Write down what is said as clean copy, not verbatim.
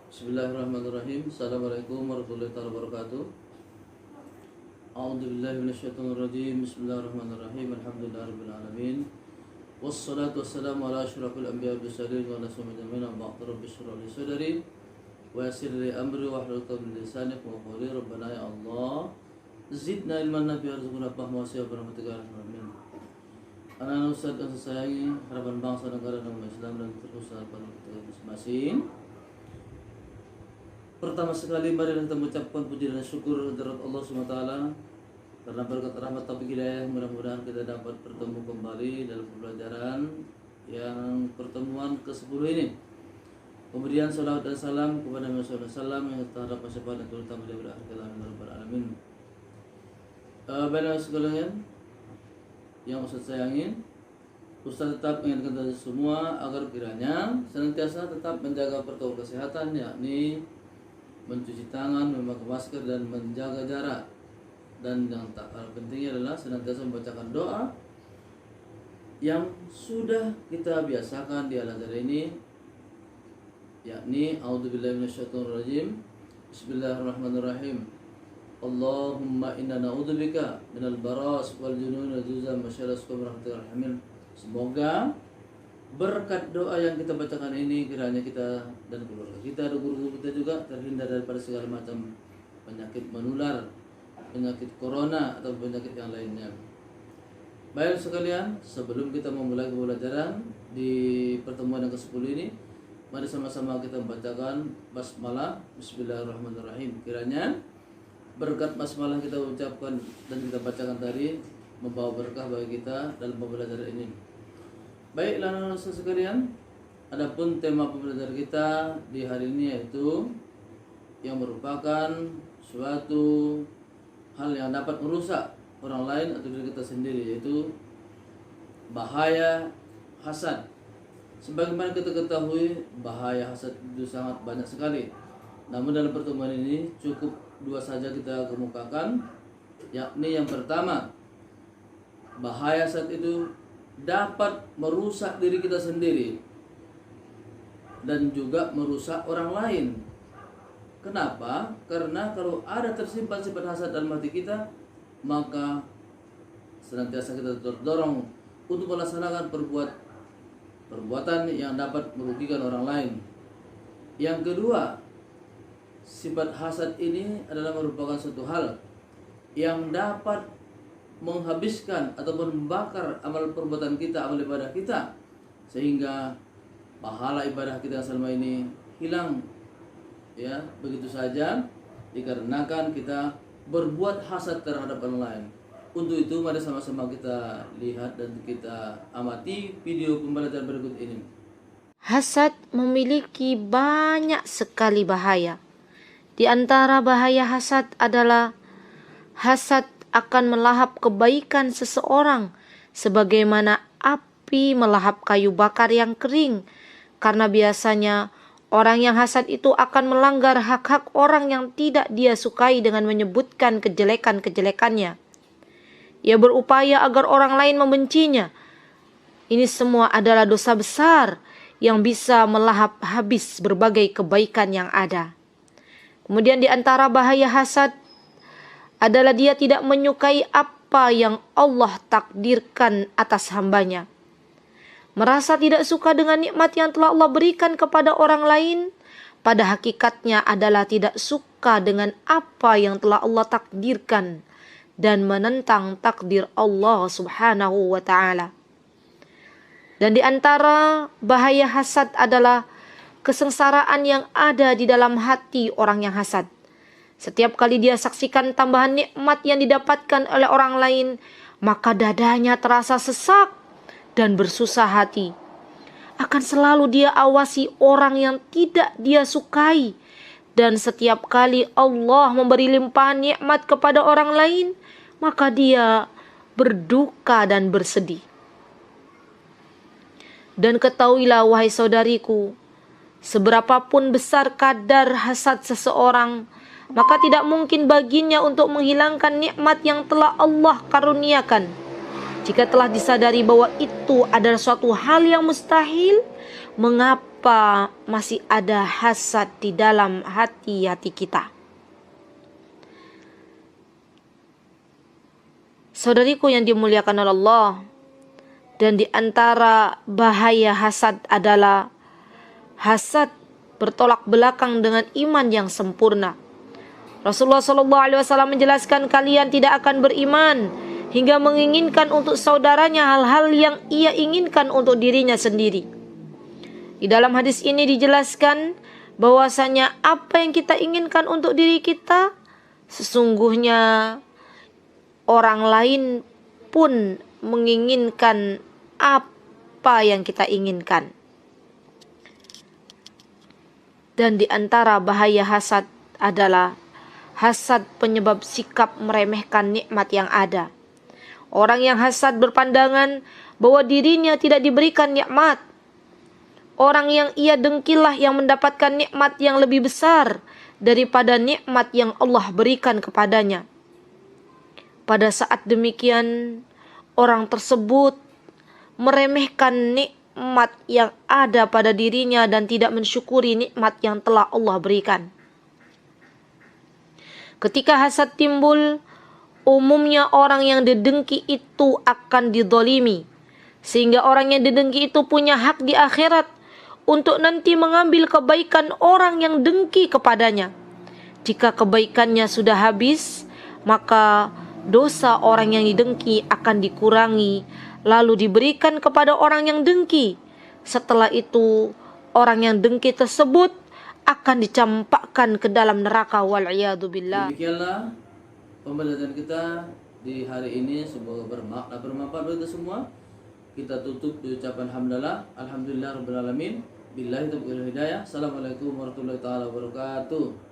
Bismillahirrahmanirrahim. Assalamualaikum warahmatullahi wabarakatuh. A'udzubillahi minasyaitonirrajim. Bismillahirrahmanirrahim. Alhamdulillahirabbil alamin. Wassalatu wassalamu ala asyrafil anbiya'i wal mursalin wa ala alihi wa sahbihi rabbi shrah li sadri wa yassir li amri wahlul 'uqdatam min lisani yafqahu qawli. Rabbana ya Allah zidna ilman nafi'an warzuqna fahma wa rahmatika ya arhamar rahimin. Anak-anak Ustaz yang saya sayangi, harapan bangsa, negara, dan umat Islam dan terkhusus pada kita masing-masing. Pertama sekali mari kita mengucapkan puji dan syukur kehadirat Allah SWT karena berkat rahmat taufik hidayah, mudah-mudahan kita dapat bertemu kembali dalam pembelajaran yang pertemuan ke-10 ini. Kemudian salawat dan salam kepada Nabi SAW yang terhadap syafaat dan terutama di akhir amin rabbal alamin. Baiklah sekalian yang Ustaz sayangin, Ustaz tetap mengingatkan kita semua agar kiranya senantiasa tetap menjaga protokol kesehatan, yakni mencuci tangan, memakai masker, dan menjaga jarak. Dan yang tak kalah pentingnya adalah senantiasa membacakan doa yang sudah kita biasakan di al-azhar ini, yakni a'udzubillahi minasyaitonirrajim, bismillahirrahmanirrahim, Allahumma inna na'udzubika minal baras wal junun wal juzam wa syarri rahmatir. Semoga berkat doa yang kita bacakan ini kiranya kita dan keluarga kita dan guru kita juga terhindar daripada segala macam penyakit menular, penyakit corona atau penyakit yang lainnya. Baik sekalian, sebelum kita memulai pembelajaran di pertemuan yang ke-10 ini, mari sama-sama kita membacakan basmalah. Bismillahirrahmanirrahim. Kiranya berkat basmalah kita ucapkan dan kita bacakan tadi membawa berkah bagi kita dalam pembelajaran ini. Baiklah anak-anak sekalian, adapun tema pembelajaran kita di hari ini yaitu yang merupakan suatu hal yang dapat merusak orang lain atau diri kita sendiri, yaitu bahaya hasad. Sebagaimana kita ketahui, bahaya hasad itu sangat banyak sekali. Namun dalam pertemuan ini cukup 2 saja kita kemukakan, yakni yang pertama, bahaya hasad itu dapat merusak diri kita sendiri dan juga merusak orang lain. Kenapa? Karena kalau ada tersimpan sifat hasad dalam hati kita, maka senantiasa kita terdorong untuk melaksanakan perbuatan yang dapat merugikan orang lain. Yang kedua, sifat hasad ini adalah merupakan suatu hal yang dapat menghabiskan ataupun membakar amal perbuatan kita, amal ibadah kita, sehingga pahala ibadah kita yang selama ini hilang, ya, begitu saja dikarenakan kita berbuat hasad terhadap orang lain. Untuk itu mari sama-sama kita lihat dan kita amati video pembelajaran berikut ini. Hasad memiliki banyak sekali bahaya. Di antara bahaya hasad adalah hasad akan melahap kebaikan seseorang sebagaimana api melahap kayu bakar yang kering, karena biasanya orang yang hasad itu akan melanggar hak-hak orang yang tidak dia sukai dengan menyebutkan kejelekan-kejelekannya. Ia berupaya agar orang lain membencinya. Ini semua adalah dosa besar yang bisa melahap habis berbagai kebaikan yang ada. Kemudian di antara bahaya hasad adalah dia tidak menyukai apa yang Allah takdirkan atas hambanya. Merasa tidak suka dengan nikmat yang telah Allah berikan kepada orang lain, pada hakikatnya adalah tidak suka dengan apa yang telah Allah takdirkan dan menentang takdir Allah Subhanahu wa ta'ala. Dan di antara bahaya hasad adalah kesengsaraan yang ada di dalam hati orang yang hasad. Setiap kali dia saksikan tambahan nikmat yang didapatkan oleh orang lain, maka dadanya terasa sesak dan bersusah hati. Akan selalu dia awasi orang yang tidak dia sukai. Dan setiap kali Allah memberi limpahan nikmat kepada orang lain, maka dia berduka dan bersedih. Dan ketahuilah wahai saudariku, seberapapun besar kadar hasad seseorang, maka tidak mungkin baginya untuk menghilangkan nikmat yang telah Allah karuniakan. Jika telah disadari bahwa itu adalah suatu hal yang mustahil, mengapa masih ada hasad di dalam hati-hati kita? Saudariku yang dimuliakan oleh Allah, dan di antara bahaya hasad adalah hasad bertolak belakang dengan iman yang sempurna. Rasulullah SAW menjelaskan, kalian tidak akan beriman hingga menginginkan untuk saudaranya hal-hal yang ia inginkan untuk dirinya sendiri. Di dalam hadis ini dijelaskan bahwasanya apa yang kita inginkan untuk diri kita, sesungguhnya orang lain pun menginginkan apa yang kita inginkan. Dan di antara bahaya hasad adalah hasad penyebab sikap meremehkan nikmat yang ada. Orang yang hasad berpandangan bahwa dirinya tidak diberikan nikmat. Orang yang ia dengkilah yang mendapatkan nikmat yang lebih besar daripada nikmat yang Allah berikan kepadanya. Pada saat demikian, orang tersebut meremehkan nikmat yang ada pada dirinya dan tidak mensyukuri nikmat yang telah Allah berikan. Ketika hasad timbul, umumnya orang yang didengki itu akan dizalimi, sehingga orang yang didengki itu punya hak di akhirat untuk nanti mengambil kebaikan orang yang dengki kepadanya. Jika kebaikannya sudah habis, maka dosa orang yang didengki akan dikurangi, lalu diberikan kepada orang yang dengki. Setelah itu, orang yang dengki tersebut akan dicampakkan ke dalam neraka, wal'iyadzubillah. Demikianlah pembelajaran kita di hari ini, semoga bermakna bermanfaat bagi kita semua. Kita tutup di ucapan hamdalah, alhamdulillah rabbil alamin, billahi taufiq wal hidayah. Assalamualaikum warahmatullahi wabarakatuh.